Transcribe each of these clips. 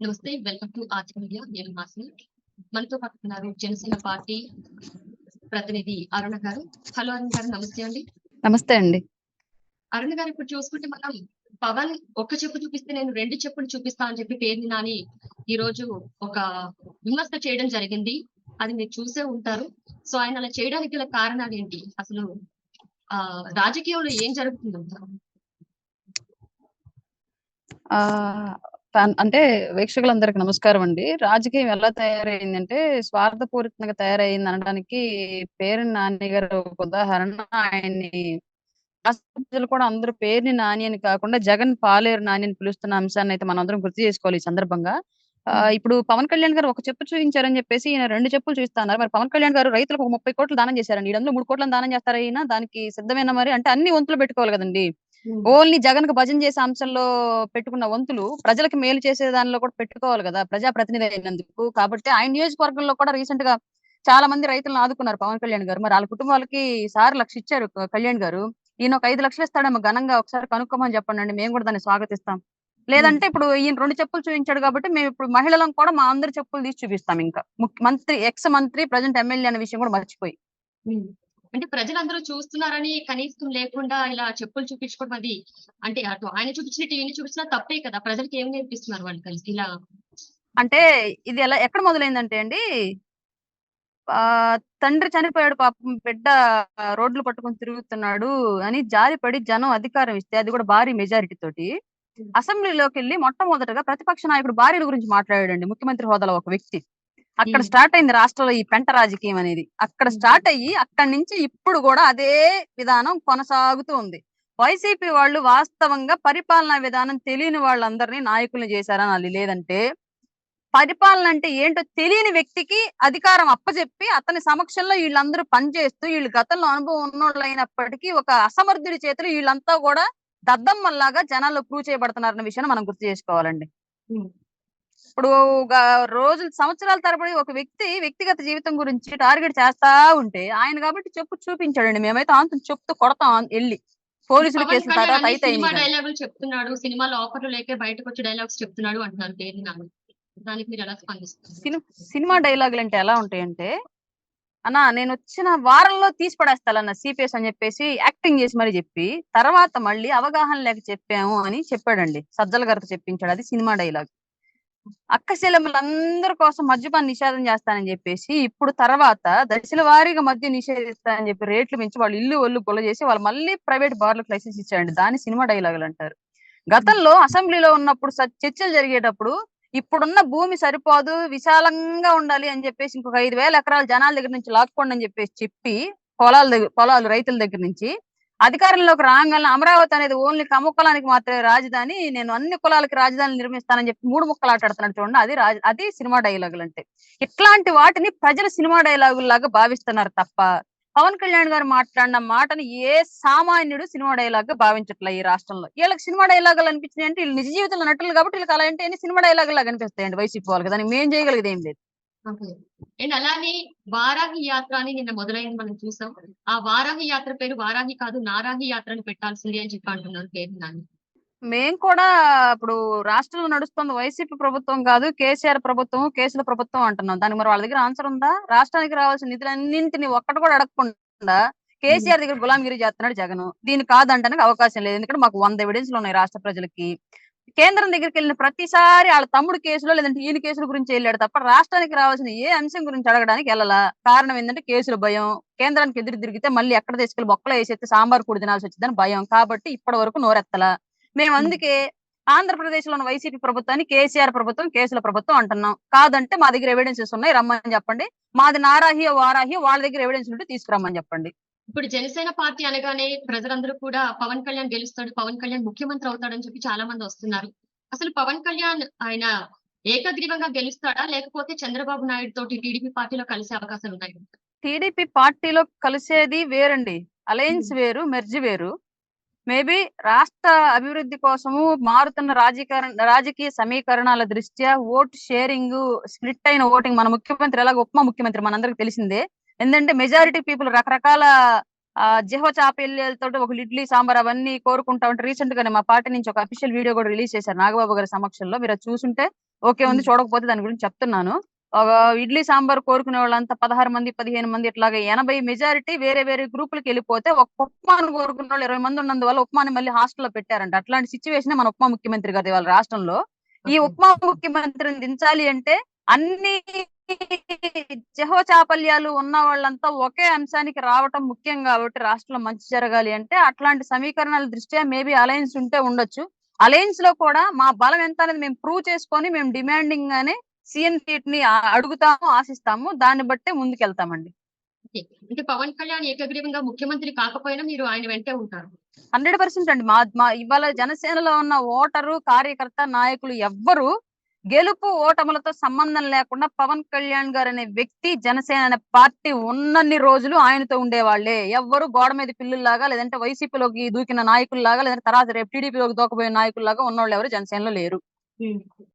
నమస్తే. Welcome to art media. నేను హాసిని. మనతో పాటు ఉన్నారు జనసేన పార్టీ ప్రతినిధి అరుణ గారు. హలో అరుణ గారు, నమస్తే అండి. నమస్తే అండి. అరుణ గారు, ఇప్పుడు చూసుకుంటే మనం పవన్ ఒక్క చెప్పు చూపిస్తే నేను 2 చెప్పులు చూపిస్తా అని చెప్పి పేర్ని నాని ఈరోజు ఒక విమర్శ చేయడం జరిగింది. అది మీరు చూసే ఉంటారు. సో ఆయన అలా చేయడానికి గల కారణాలు ఏంటి? అసలు రాజకీయంలో ఏం జరుగుతుందంటారు? అంటే వీక్షకులందరికి నమస్కారం అండి. రాజకీయం ఎలా తయారైందంటే స్వార్థపూరితంగా తయారైంది అనడానికి పేర్ని నాని గారు ఒక ఉదాహరణ. ఆయన్ని రాష్ట్ర ప్రజలు కూడా అందరూ పేర్ని నాని అని కాకుండా జగన్ పాలేరు నాని అని పిలుస్తున్న అంశాన్ని అయితే మనం అందరం గుర్తు చేసుకోవాలి ఈ సందర్భంగా. ఇప్పుడు పవన్ కళ్యాణ్ గారు ఒక చెప్పు చూపించారని చెప్పేసి ఈయన 2 చెప్పులు చూపిస్తున్నారు. మరి పవన్ కళ్యాణ్ గారు రైతులకు ఒక 30 కోట్లు దానం చేశారండి. ఈడందులో 3 కోట్లను దానం చేస్తారా ఈయన? దానికి సిద్ధమేనా మరి? అంటే అన్ని వంతులు పెట్టుకోవాలి కదండి. ఓన్లీ జగన్ కు భజన చేసే అంశంలో పెట్టుకున్న వంతులు ప్రజలకు మేలు చేసే దానిలో కూడా పెట్టుకోవాలి కదా, ప్రజాప్రతినిధి అయినందుకు. కాబట్టి ఆయన నియోజకవర్గంలో కూడా రీసెంట్ గా చాలా మంది రైతులను ఆదుకున్నారు పవన్ కళ్యాణ్ గారు. మరి వాళ్ళ కుటుంబాలకి సార్ 1,00,000 ఇచ్చారు కళ్యాణ్ గారు. ఈయన ఒక 5 లక్షలు ఇస్తాడేమో ఘనంగా. ఒకసారి కనుక్కోమని చెప్పండి, మేము కూడా దాన్ని స్వాగతిస్తాం. లేదంటే ఇప్పుడు ఈయన 2 చెప్పులు చూపించాడు కాబట్టి మేము ఇప్పుడు మహిళలను కూడా మా అందరి చెప్పులు తీసి చూపిస్తాం. ఇంకా మంత్రి, ఎక్స్ మంత్రి, ప్రజెంట్ ఎమ్మెల్యే అనే విషయం కూడా మర్చిపోయి. అంటే ప్రజలందరూ చూస్తున్నారని కనీసం లేకుండా ఇలా చెప్పులు చూపించుకోవడం, అది అంటే అటు ఆయన చూపించిన టీవీని చూపించినా తప్పే కదా. ప్రజలకు ఏం నేర్పిస్తున్నారు వాళ్ళు కలిసి ఇలా? అంటే ఇది ఎలా ఎక్కడ మొదలైందంటే అండి, తండ్రి చనిపోయాడు పాపం, బిడ్డ రోడ్లు పట్టుకొని తిరుగుతున్నాడు అని జారిపడి జనం అధికారం ఇస్తే, అది కూడా భారీ మెజారిటీ తోటి అసెంబ్లీలోకి వెళ్ళి మొట్టమొదటగా ప్రతిపక్ష నాయకుడు భార్యల గురించి మాట్లాడాడండి. ముఖ్యమంత్రి హోదాలో ఒక వ్యక్తి. అక్కడ స్టార్ట్ అయింది రాష్ట్రంలో ఈ పెంట రాజకీయం అనేది. అక్కడ స్టార్ట్ అయ్యి అక్కడి నుంచి ఇప్పుడు కూడా అదే విధానం కొనసాగుతూ ఉంది. వైసీపీ వాళ్ళు వాస్తవంగా పరిపాలనా విధానం తెలియని వాళ్ళందరినీ నాయకుల్ని చేశారనాలి. లేదంటే పరిపాలన అంటే ఏంటో తెలియని వ్యక్తికి అధికారం అప్పచెప్పి అతని సమక్షంలో వీళ్ళందరూ పనిచేస్తూ, వీళ్ళు గతంలో అనుభవం ఉన్నోళ్ళు అయినప్పటికీ ఒక అసమర్థుడి చేతులు వీళ్ళంతా కూడా దద్దమ్మల్లాగా జనాల్లో ప్రూవ్ చేయబడుతున్నారన్న విషయాన్ని మనం గుర్తు చేసుకోవాలండి. ఇప్పుడు రోజులు సంవత్సరాల తరబడి ఒక వ్యక్తిగత జీవితం గురించి టార్గెట్ చేస్తా ఉంటే ఆయన కాబట్టి చెప్పు చూపించాడండి. మేమైతే ఆంతం చెప్తూ కొడతాం వెళ్ళి పోలీసులు కేసుల తర్వాత అయితే సినిమా డైలాగులు చెప్తున్నాడు, సినిమాలో ఆఫర్లు లేక బయటకు వచ్చి డైలాగ్స్ చెప్తున్నాడు అంటున్నారు పేరు నాని. దానికి మీరు ఎలా స్పందిస్తారు? సినిమా డైలాగులు అంటే ఎలా ఉంటాయంటే, అన్నా నేను వచ్చిన వారంలో తీసి పడేస్తానన్న సిపిఎస్ అని చెప్పేసి యాక్టింగ్ చేసి మరి చెప్పి తర్వాత మళ్ళీ అవగాహన లేక చెప్పాము అని చెప్పాడండి. సజ్జల గారితో చెప్పించాడు. అది సినిమా డైలాగ్. అక్కచెల్లెమ్మలందరి కోసం మద్యపాన్ని నిషేధం చేస్తానని చెప్పేసి ఇప్పుడు తర్వాత దశల వారీగా మద్యం నిషేధిస్తానని చెప్పి రేట్లు పెంచి వాళ్ళు ఇల్లు ఒళ్ళు గొల్ల చేసి వాళ్ళు మళ్ళీ ప్రైవేట్ బార్లకు లైసెన్స్ ఇచ్చారండి. దాన్ని సినిమా డైలాగులు అంటారు. గతంలో అసెంబ్లీలో ఉన్నప్పుడు చర్చలు జరిగేటప్పుడు ఇప్పుడున్న భూమి సరిపోదు, విశాలంగా ఉండాలి అని చెప్పేసి ఇంకొక 5,000 ఎకరాలు జనాల దగ్గర నుంచి లాక్కోండి అని చెప్పి పొలాలు రైతుల దగ్గర నుంచి అధికారంలోకి రాగానే అమరావతి అనేది ఓన్లీ కమ్ముక్కలానికి మాత్రమే రాజధాని, నేను అన్ని కులాలకి రాజధాని నిర్మిస్తానని చెప్పి 3 ముక్కలు ఆటాడుతున్నాడు చూడండి. అది సినిమా డైలాగులు అంటే. ఇట్లాంటి వాటిని ప్రజలు సినిమా డైలాగుల్లాగా భావిస్తున్నారు తప్ప పవన్ కళ్యాణ్ గారు మాట్లాడిన మాటని ఏ సామాన్యుడు సినిమా డైలాగ్ గా భావించట్లే ఈ రాష్ట్రంలో. వీళ్ళకి సినిమా డైలాగులు అనిపించినాయి అంటే వీళ్ళు నిజ జీవితంలో నటులు కాబట్టి వీళ్ళకి అలా అంటే సినిమా డైలాగులు లాగా అనిపిస్తాయండి వైసీపీ వాళ్ళకి. దానికి మేం చేయగలిగేది ఏం లేదు. అండ్ అలానే వారాహి యాత్ర అని నిన్న మొదలైంది, మనం చూసాం. ఆ వారాహి యాత్ర పేరు వారాహి కాదు, నారాహి యాత్రని పెట్టాల్సింది అని చెప్పి అంటున్నారు పేరు నాని. మేము కూడా ఇప్పుడు రాష్ట్రంలో నడుస్తుంది వైసీపీ ప్రభుత్వం కాదు, కేసీఆర్ ప్రభుత్వం, కేసుల ప్రభుత్వం అంటున్నాం. దానికి మరి వాళ్ళ దగ్గర ఆన్సర్ ఉందా? రాష్ట్రానికి రావాల్సిన నిధులన్నింటినీ ఒక్కటి కూడా అడగకుండా కేసీఆర్ దగ్గర గులాంగిరి చేస్తున్నాడు జగన్. దీన్ని కాదంటానికి అవకాశం లేదు. ఎందుకంటే మాకు 100 ఎవిడెన్స్లు ఉన్నాయి రాష్ట్ర ప్రజలకి. కేంద్రం దగ్గరికి వెళ్ళిన ప్రతిసారి వాళ్ళ తమ్ముడు కేసులో లేదంటే ఈయన కేసుల గురించి వెళ్ళాడు తప్ప రాష్ట్రానికి రావాల్సిన ఏ అంశం గురించి అడగడానికి వెళ్ళాలా. కారణం ఏంటంటే కేసుల భయం. కేంద్రానికి ఎదురు తిరిగితే మళ్ళీ ఎక్కడ తీసుకెళ్లి బొక్కలో వేసేస్తే సాంబార్ కూడి తినాల్సి వచ్చిందని భయం. కాబట్టి ఇప్పటి వరకు నోరెత్తలా. మేము అందుకే ఆంధ్రప్రదేశ్ లో ఉన్న వైసీపీ ప్రభుత్వాన్ని కేసీఆర్ ప్రభుత్వం, కేసుల ప్రభుత్వం అంటున్నాం. కాదంటే మా దగ్గర ఎవిడెన్సెస్ ఉన్నాయి, రమ్మని చెప్పండి. మాది నారాహియో వారాహియో వాళ్ళ దగ్గర ఎవిడెన్స్ ఉంటే తీసుకురమ్మని చెప్పండి. ఇప్పుడు జనసేన పార్టీ అనగానే ప్రజలందరూ కూడా పవన్ కళ్యాణ్ గెలుస్తాడు, పవన్ కళ్యాణ్ ముఖ్యమంత్రి అవుతాడని చెప్పి చాలా మంది వస్తున్నారు. అసలు పవన్ కళ్యాణ్ ఆయన ఏకగ్రీవంగా గెలుస్తాడా, లేకపోతే చంద్రబాబు నాయుడు తోటి టీడీపీ పార్టీలో కలిసే అవకాశాలు ఉన్నాయి? టీడీపీ పార్టీలో కలిసేది వేరండి, అలయన్స్ వేరు, మెర్జ్ వేరు. మేబీ రాష్ట్ర అభివృద్ధి కోసము మారుతున్న రాజకీయ సమీకరణాల దృష్ట్యా ఓట్ షేరింగ్, స్ప్లిట్ అయిన ఓటింగ్. మన ముఖ్యమంత్రి ఎలాగ ఉపమా ముఖ్యమంత్రి మనందరికి తెలిసిందే. ఎందుకంటే మెజారిటీ పీపుల్ రకరకాల జిహ్వ చాపెల్యాలతో ఒక ఇడ్లీ సాంబార్ అవన్నీ కోరుకుంటా ఉంటే రీసెంట్ గానే మా పార్టీ నుంచి ఒక అఫీషియల్ వీడియో కూడా రిలీజ్ చేశారు నాగబాబు గారి సమక్షంలో. మీరు చూసుంటే ఓకే ఉంది, చూడకపోతే దాని గురించి చెప్తున్నాను. ఒక ఇడ్లీ సాంబార్ కోరుకునే వాళ్ళంతా 16 మంది 15 మంది ఇట్లాగా 80 మెజారిటీ వేరే వేరే గ్రూపులకు వెళ్ళిపోతే ఒక ఉప్మాను కోరుకున్న వాళ్ళు 20 మంది ఉన్నందువల్ల ఉప్మాని మళ్ళీ హాస్టల్లో పెట్టారంట. అట్లాంటి సిచ్యువేషన్ మన ఉప ముఖ్యమంత్రి గారి వాళ్ళ రాష్ట్రంలో. ఈ ఉప ముఖ్యమంత్రిని దించాలి అంటే అన్ని జహోచాపల్యాలు ఉన్న వాళ్ళంతా ఒకే అంశానికి రావటం ముఖ్యం కాబట్టి రాష్ట్రంలో మంచి జరగాలి అంటే అట్లాంటి సమీకరణాల దృష్ట్యా మేబీ అలయన్స్ ఉంటే ఉండొచ్చు. అలయన్స్ లో కూడా మా బలం ఎంత అనేది మేము ప్రూవ్ చేసుకొని మేము డిమాండింగ్ గానే సీఎం సీట్ ని అడుగుతాము, ఆశిస్తాము. దాన్ని బట్టే ముందుకెళ్తామండి. ఓకే. అంటే పవన్ కళ్యాణ్ ఏకగ్రీవంగా ముఖ్యమంత్రి కాకపోయినా మీరు ఆయన వెంటే ఉంటారు. 100% అండి. మా మా ఇవాళ జనసేనలో ఉన్న ఓటరు, కార్యకర్త, నాయకులు ఎవ్వరు గెలుపు ఓటములతో సంబంధం లేకుండా పవన్ కళ్యాణ్ గారు అనే వ్యక్తి, జనసేన అనే పార్టీ ఉన్నన్ని రోజులు ఆయనతో ఉండేవాళ్లే. ఎవ్వరు గోడ మీద పిల్లుల్లాగా, లేదంటే వైసీపీలోకి దూకిన నాయకుల్లాగా, లేదంటే తర్వాత రేపు టీడీపీలోకి దూకపోయే నాయకుల్లాగా ఉన్నోళ్ళు ఎవరు జనసేనలో లేరు.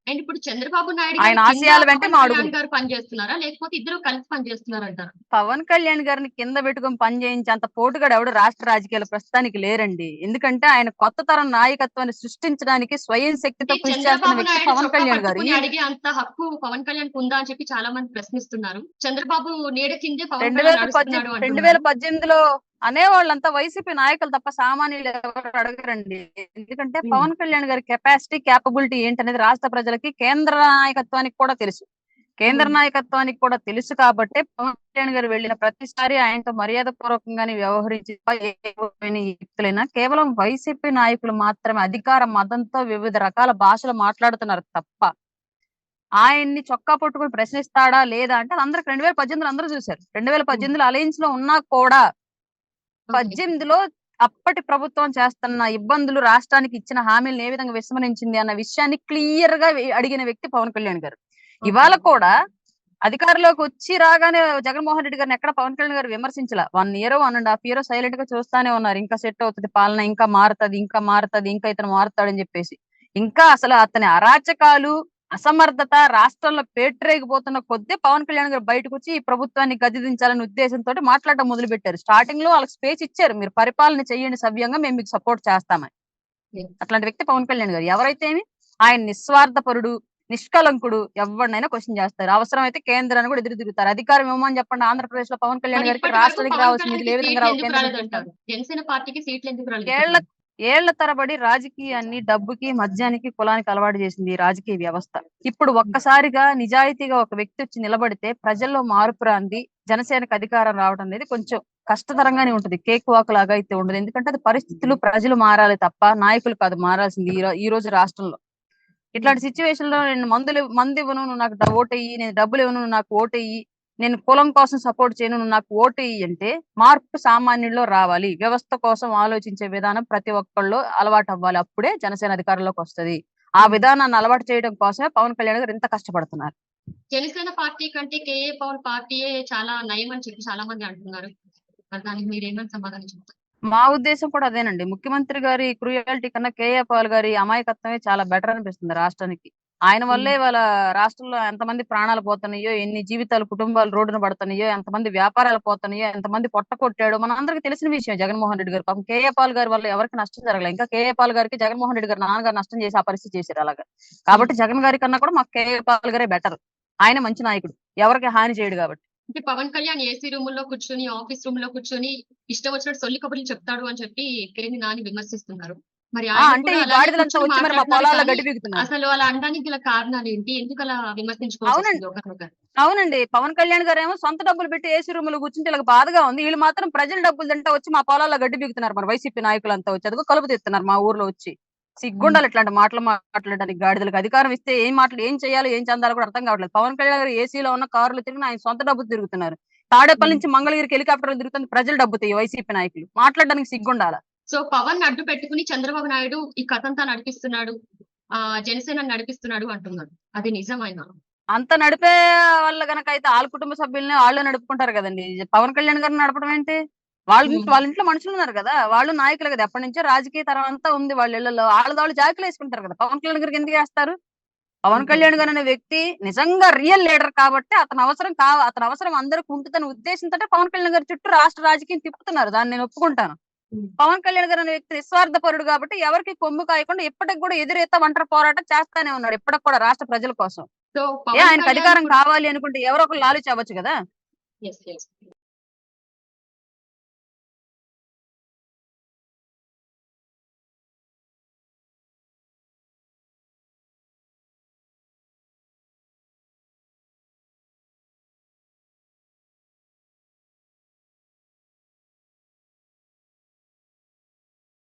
అండ్ ఇప్పుడు చంద్రబాబు నాయుడు ఆయన గారి కింద ఆశయాల వెంటే పవన్ మా కళ్యాణ్ అడుగులు. గారు పనిచేస్తున్నారా? లేకపోతే ఇద్దరు కలిసి పనిచేస్తున్నారంటారా? పవన్ కళ్యాణ్ గారిని కింద పెట్టుకొని పని చేయించేంత పోటుగాడు ఎవడు రాష్ట్ర రాజకీయాలు ప్రస్తుతానికి లేరండి. ఎందుకంటే ఆయన కొత్త తరం నాయకత్వాన్ని సృష్టించడానికి స్వయం శక్తితో అంటే కృషి చేస్తున్న చంద్రబాబు వ్యక్తి నాయుడు పవన్ చొక్కా కళ్యాణ్ గారు. పట్టుకుని అడిగే అంత హక్కు పవన్ కళ్యాణ్ ఉందా అని చెప్పి చాలా మంది ప్రశ్నిస్తున్నారు. చంద్రబాబు నీడ కిందే పవన్ కళ్యాణ్ నడుస్తున్నాడు అంటున్నారు. 2018లో అనేవాళ్ళంతా వైసీపీ నాయకులు తప్ప సామాన్యులు ఎవరు అడగరండి. ఎందుకంటే పవన్ కళ్యాణ్ గారి కెపాసిటీ, క్యాపబిలిటీ ఏంటనేది రాష్ట్ర ప్రజలకి, కేంద్ర నాయకత్వానికి కూడా తెలుసు. కేంద్ర నాయకత్వానికి కూడా తెలుసు కాబట్టి పవన్ కళ్యాణ్ గారు వెళ్ళిన ప్రతిసారి ఆయనతో మర్యాద పూర్వకంగానే వ్యవహరించి వ్యక్తులైనా కేవలం వైసీపీ నాయకులు మాత్రమే అధికార మదంతో వివిధ రకాల భాషలు మాట్లాడుతున్నారు తప్ప ఆయన్ని చొక్కా పట్టుకుని ప్రశ్నిస్తాడా లేదా అంటే అందరికి 2018లో అందరూ చూశారు. 2018లో అలయన్స్ లో ఉన్నా కూడా 18లో అప్పటి ప్రభుత్వం చేస్తున్న ఇబ్బందులు, రాష్ట్రానికి ఇచ్చిన హామీలను ఏ విధంగా విస్మరించింది అన్న విషయాన్ని క్లియర్ గా అడిగిన వ్యక్తి పవన్ కళ్యాణ్ గారు. ఇవాళ కూడా అధికారంలోకి వచ్చి రాగానే జగన్మోహన్ రెడ్డి గారిని ఎక్కడ పవన్ కళ్యాణ్ గారు విమర్శించాల. 1 ఇయర్ 1.5 ఇయర్ సైలెంట్ గా చూస్తానే ఉన్నారు. ఇంకా సెట్ అవుతుంది పాలన, ఇంకా మారుతుంది, ఇంకా ఇతను మారుతాడని చెప్పేసి. ఇంకా అసలు అతని అరాచకాలు, అసమర్థత రాష్ట్రంలో పేటరేగిపోతున్న కొద్దీ పవన్ కళ్యాణ్ గారు బయటకు వచ్చి ఈ ప్రభుత్వాన్ని గద్దెదించాలనే ఉద్దేశంతో మాట్లాడడం మొదలు పెట్టారు. స్టార్టింగ్ లో వాళ్ళకి స్పేస్ ఇచ్చారు, మీరు పరిపాలన చెయ్యండి సవ్యంగా, మేము మీకు సపోర్ట్ చేస్తామని. అట్లాంటి వ్యక్తి పవన్ కళ్యాణ్ గారు. ఎవరైతేమి ఆయన నిస్వార్థపరుడు, నిష్కలంకుడు, ఎవరినైనా క్వశ్చన్ చేస్తారు. అవసరం అయితే కేంద్రాన్ని కూడా ఎదురు తిరుగుతారు. అధికారం ఇవ్వమని చెప్పండి ఆంధ్రప్రదేశ్ లో పవన్ కళ్యాణ్ గారికి, రాష్ట్రానికి రావాల్సిన నిధులు ఏ విధంగా రావు కేంద్రం. జనసేన పార్టీకి సీట్లు ఎందుకు రాలేదు? ఏళ్ల తరబడి రాజకీయాన్ని డబ్బుకి, మద్యానికి, కులానికి అలవాటు చేసింది ఈ రాజకీయ వ్యవస్థ. ఇప్పుడు ఒక్కసారిగా నిజాయితీగా ఒక వ్యక్తి వచ్చి నిలబడితే ప్రజల్లో మార్పు రాంది, జనసేనకు అధికారం రావడం అనేది కొంచెం కష్టతరంగానే ఉంటుంది. కేక్ వాక్ లాగా అయితే ఉండదు. ఎందుకంటే అది పరిస్థితులు, ప్రజలు మారాలి తప్ప నాయకులు కాదు మారాల్సింది ఈ రోజు రాష్ట్రంలో. ఇట్లాంటి సిచ్యువేషన్ లో నేను మందు ఇవ్వను, నువ్వు నాకు ఓటెయ్యి, నేను డబ్బులు ఇవ్వను, నువ్వు నాకు ఓటెయ్యి, నేను కులం కోసం సపోర్ట్ చేయను, నువ్వు నాకు ఓటెయ్యి అంటే మార్పు సామాన్యుల్లో రావాలి. వ్యవస్థ కోసం ఆలోచించే విధానం ప్రతి ఒక్కళ్ళు అలవాటు అవ్వాలి. అప్పుడే జనసేన అధికారంలోకి వస్తది. ఆ విధానాన్ని అలవాటు చేయడం కోసమే పవన్ కళ్యాణ్ గారు ఇంత కష్టపడుతున్నారు. జనసేన పార్టీ కంటే కేఏ పవన్ పార్టీయే చాలా నయం అని చెప్పి చాలా మంది అంటున్నారు. దానికి మీరేమని సమాధానం చెప్తారు? మా ఉద్దేశం కూడా అదేనండి. ముఖ్యమంత్రి గారి క్రూయాలిటీ కన్నా కేఏ పాల్ గారి అమాయకత్వమే చాలా బెటర్ అనిపిస్తుంది రాష్ట్రానికి. ఆయన వల్లే వాళ్ళ రాష్ట్రంలో ఎంతమంది ప్రాణాలు పోతున్నాయో, ఎన్ని జీవితాలు, కుటుంబాలు రోడ్డున పడుతున్నాయో, ఎంతమంది వ్యాపారాలు పోతున్నాయో, ఎంతమంది పొట్ట కొట్టాడో మన అందరికి తెలిసిన విషయం. జగన్మోహన్ రెడ్డి గారు పాపం కేఏ పాల్ గారి వల్ల ఎవరికి నష్టం జరగలేదు. ఇంకా కేఏ పాల్ గారికి జగన్మోహన్ రెడ్డి గారు నాన్నగారు నష్టం చేసి ఆ పరిస్థితి చేశారు అలాగా. కాబట్టి జగన్ గారి కన్నా కూడా మాకు కేఏ పాల్ గారే బెటర్. ఆయన మంచి నాయకుడు, ఎవరికి హాని చేయడు కాబట్టి. అంటే పవన్ కళ్యాణ్ ఏసీ రూమ్ లో కూర్చొని, ఆఫీస్ రూమ్ లో కూర్చొని ఇష్టం వచ్చినట్టు సొల్లి కబుర్లు చెప్తాడు అని చెప్పి పేర్ని నాని విమర్శిస్తున్నారు. మరి అంటే ఈ గాడిదలంతా వచ్చి మరి మా పొలాల్లో గడ్డి పీకుతున్నారు. అసలు అలా అనడానికి గల కారణాలు ఏంటి? ఎందుకు అలా విమర్శించుకోవాల్సి ఒకరినొకరు? అవునండి. పవన్ కళ్యాణ్ గారు ఏమో సొంత డబ్బులు పెట్టి ఏసీ రూమ్ లో కూర్చుంటే ఇలా బాధగా ఉంది. వీళ్ళు మాత్రం ప్రజల డబ్బులు తింటా వచ్చి మా పొలాల్లో గడ్డి పీకుతున్నారు. మరి వైసీపీ నాయకులంతా వచ్చి అదిగో కలుపు తీస్తున్నారు మా ఊర్లో వచ్చి. సిగ్గుండాలి ఇట్లాంటి మాటలు మాట్లాడడానికి. గాడిదలకు అధికారం ఇస్తే ఏం చేయాలో, ఏం చెందాలో కూడా అర్థం కావట్లేదు. పవన్ కళ్యాణ్ గారు ఏసీలో ఉన్న కారులు తిరిగి ఆయన సొంత డబ్బు తిరుగుతున్నారు. తాడేపల్లి నుంచి మంగళగిరికి హెలికాప్టర్లు తిరుగుతుంది ప్రజల డబ్బుతో ఈ వైసీపీ నాయకులు. మాట్లాడడానికి సిగ్గుండాల. సో పవన్ అడ్డు పెట్టుకుని చంద్రబాబు నాయుడు ఈ కథంతా నడిపిస్తున్నాడు, జనసేన నడిపిస్తున్నాడు అంటున్నాడు. అది నిజమైనా? అంత నడిపే వాళ్ళ గనక అయితే వాళ్ళ కుటుంబ సభ్యుల్ని వాళ్ళు నడుపుకుంటారు కదండి. పవన్ కళ్యాణ్ గారిని నడపడం ఏంటి? వాళ్ళ ఇంట్లో మనుషులు ఉన్నారు కదా, వాళ్ళు నాయకులు కదా, ఎప్పటి నుంచో రాజకీయ తరం అంతా ఉంది వాళ్ళ ఇళ్లలో. వాళ్ళు జాకులు వేసుకుంటారు కదా. పవన్ కళ్యాణ్ గారికి ఎందుకు వేస్తారు? పవన్ కళ్యాణ్ గారు అనే వ్యక్తి నిజంగా రియల్ లీడర్ కాబట్టి అతని అవసరం అందరికి ఉంటుందనే ఉద్దేశంతో పవన్ కళ్యాణ్ గారి చుట్టూ రాష్ట్ర రాజకీయం తిప్పుతున్నారు. దాన్ని నేను ఒప్పుకుంటాను. పవన్ కళ్యాణ్ గారు అనే వ్యక్తి నిస్వార్థపరుడు కాబట్టి ఎవరికి కొమ్ము కాయకుండా ఇప్పటికి కూడా ఎదురెత్త ఒంటరి పోరాటం చేస్తానే ఉన్నాడు ఇప్పటికి కూడా రాష్ట్ర ప్రజల కోసం. సో ఆయనకు పవన్ అధికారం కళ్యాణ్ కావాలి అనుకుంటే ఎవరో ఒకరు లాలూచి అవ్వచ్చు కదా. ఎస్